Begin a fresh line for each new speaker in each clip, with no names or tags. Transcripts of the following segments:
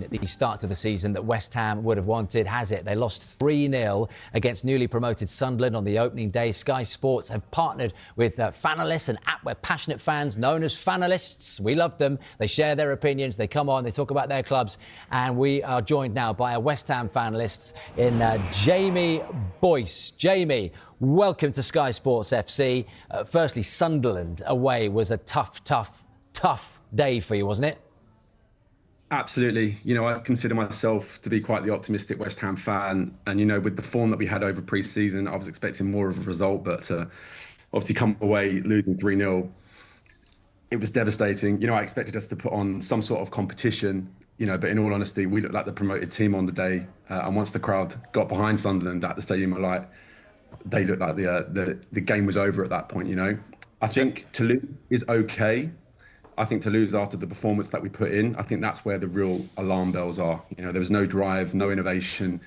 been the start to the season that West Ham would have wanted, has it? They lost 3-0 against newly promoted Sunderland on the opening day. Sky Sports have partnered with fanalists and passionate fans known as fanalists. We love them. They share their opinions. They come on, they talk about their clubs. And we are joined now by a West Ham fanalist in Jamie Boyce. Jamie, welcome to Sky Sports FC. Firstly, Sunderland away was a tough day for you, wasn't it?
Absolutely. I consider myself to be quite the optimistic West Ham fan. And, with the form that we had over pre-season, I was expecting more of a result. But obviously come away losing 3-0, it was devastating. I expected us to put on some sort of competition, but in all honesty, we looked like the promoted team on the day. And once the crowd got behind Sunderland at the Stadium of Light, they looked like the game was over at that point, I think to lose is okay. I think to lose after the performance that we put in, I think that's where the real alarm bells are. There was no drive, no innovation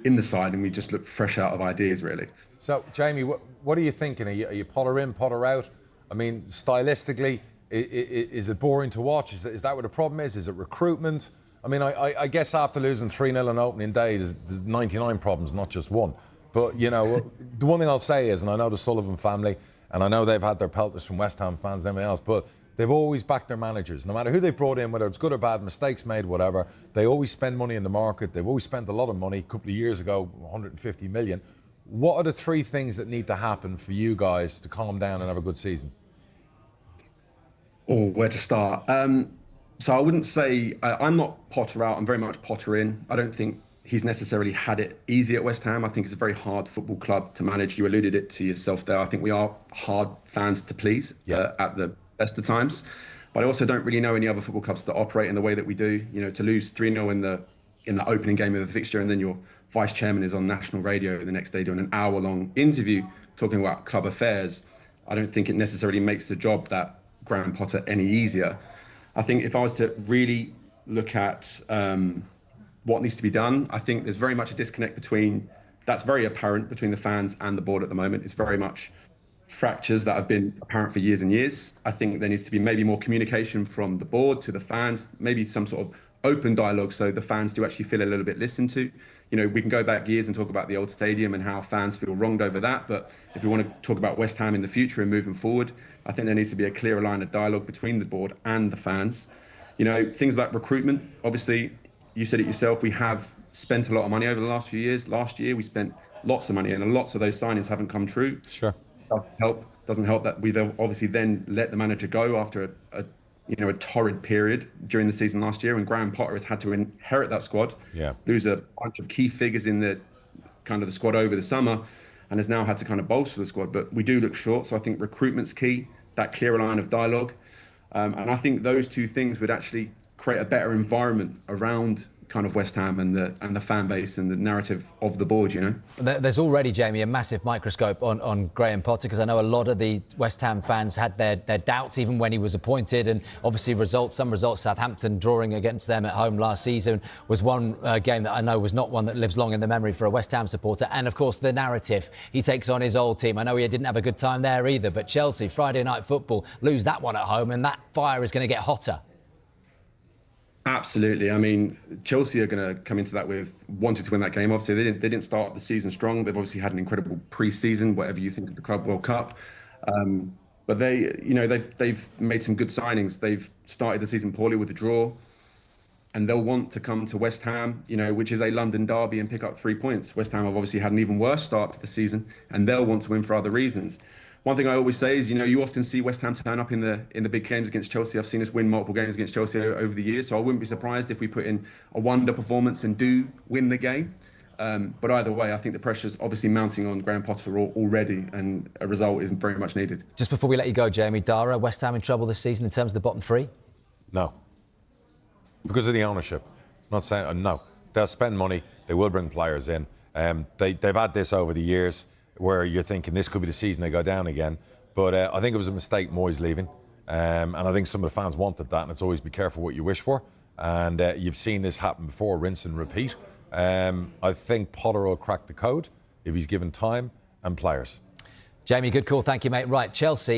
in the side, and we just looked fresh out of ideas, really.
So, Jamie, what are you thinking? Are you Potter in, Potter out? I mean, stylistically, is it boring to watch? Is that what the problem is? Is it recruitment? I mean, I guess after losing 3-0 on opening day, there's 99 problems, not just one. But, the one thing I'll say is, and I know the Sullivan family, and I know they've had their pelters from West Ham fans and everything else, but they've always backed their managers. No matter who they've brought in, whether it's good or bad, mistakes made, whatever, they always spend money in the market. They've always spent a lot of money. A couple of years ago, 150 million. What are the three things that need to happen for you guys to calm down and have a good season?
Oh, where to start? So I wouldn't say, I'm not Potter out, I'm very much Potter in. I don't think he's necessarily had it easy at West Ham. I think it's a very hard football club to manage. You alluded it to yourself there. I think we are hard fans to please at the best of times. But I also don't really know any other football clubs that operate in the way that we do. To lose 3-0 in the opening game of the fixture, and then your vice chairman is on national radio the next day doing an hour-long interview talking about club affairs. I don't think it necessarily makes the job that Graham Potter any easier. I think if I was to really look at what needs to be done, I think there's very much a disconnect that's very apparent between the fans and the board at the moment. It's very much fractures that have been apparent for years and years. I think there needs to be maybe more communication from the board to the fans, maybe some sort of open dialogue so the fans do actually feel a little bit listened to. We can go back years and talk about the old stadium and how fans feel wronged over that. But if we want to talk about West Ham in the future and moving forward, I think there needs to be a clearer line of dialogue between the board and the fans. Things like recruitment, obviously, you said it yourself, we have spent a lot of money over the last few years. Last year, we spent lots of money and lots of those signings haven't come true.
Sure.
Doesn't help that we've obviously then let the manager go after a torrid period during the season last year, and Graham Potter has had to inherit that squad, lose a bunch of key figures in the squad over the summer, and has now had to kind of bolster the squad. But we do look short, so I think recruitment's key, that clearer line of dialogue. And I think those two things would actually create a better environment around kind of West Ham and the fan base and the narrative of the board,
There's already, Jamie, a massive microscope on Graham Potter, because I know a lot of the West Ham fans had their doubts even when he was appointed, and obviously some results, Southampton drawing against them at home last season was one game that I know was not one that lives long in the memory for a West Ham supporter. And of course the narrative, he takes on his old team. I know he didn't have a good time there either, but Chelsea, Friday night football, lose that one at home and that fire is going to get hotter.
Absolutely. I mean, Chelsea are going to come into that with wanting to win that game. Obviously, they didn't start the season strong. They've obviously had an incredible pre-season, whatever you think of the Club World Cup. But they've made some good signings. They've started the season poorly with a draw, and they'll want to come to West Ham, which is a London derby, and pick up 3 points. West Ham have obviously had an even worse start to the season, and they'll want to win for other reasons. One thing I always say is, you often see West Ham turn up in the big games against Chelsea. I've seen us win multiple games against Chelsea over the years, so I wouldn't be surprised if we put in a wonder performance and do win the game. But either way, I think the pressure's obviously mounting on Graham Potter already, and a result is very much needed.
Just before we let you go, Jamie, Dara, West Ham in trouble this season in terms of the bottom three?
No. Because of the ownership. I'm not saying, no. They'll spend money, they will bring players in. They've had this over the years, where you're thinking this could be the season they go down again. But I think it was a mistake Moyes leaving. And I think some of the fans wanted that, and it's always be careful what you wish for. And you've seen this happen before, rinse and repeat. I think Potter will crack the code if he's given time and players.
Jamie, good call. Thank you, mate. Right, Chelsea.